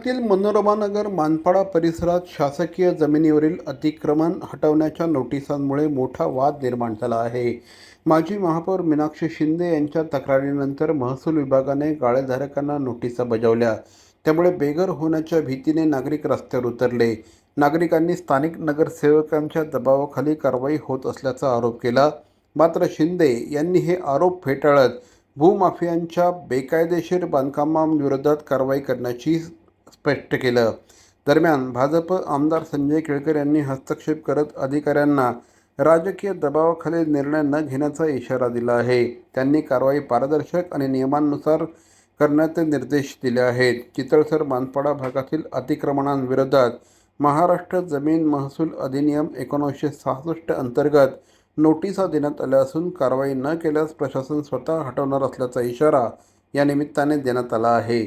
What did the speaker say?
भागातील मनोरमा नगर मानपाडा परिसरात शासकीय जमिनीवरील अतिक्रमण हटवण्याच्या नोटिसांमुळे मोठा वाद निर्माण झाला आहे। माजी महापौर मीनाक्षी शिंदे यांच्या तक्रारीनंतर महसूल विभागाने गाळेधारकांना नोटिसा बजावल्या। त्यामुळे बेघर होण्याच्या भीतीने नागरिक रस्त्यावर उतरले। नागरिकांनी स्थानिक नगरसेवकांच्या दबावाखाली कारवाई होत असल्याचा आरोप केला। मात्र शिंदे यांनी हे आरोप फेटाळत भूमाफियांच्या बेकायदेशीर बांधकामांविरोधात कारवाई करण्याची स्पष्ट केलं। दरम्यान भाजप आमदार संजय केळकर यांनी हस्तक्षेप करत अधिकाऱ्यांना राजकीय दबावाखाली निर्णय न घेण्याचा इशारा दिला आहे। त्यांनी कारवाई पारदर्शक आणि नियमानुसार करण्याचे निर्देश दिले आहेत। चितळसर मानपाडा भागातील अतिक्रमणांविरोधात महाराष्ट्र जमीन महसूल अधिनियम 1966 अंतर्गत नोटिसा देण्यात आल्या असून कारवाई न केल्यास प्रशासन स्वतः हटवणार असल्याचा इशारा या निमित्ताने देण्यात आला आहे।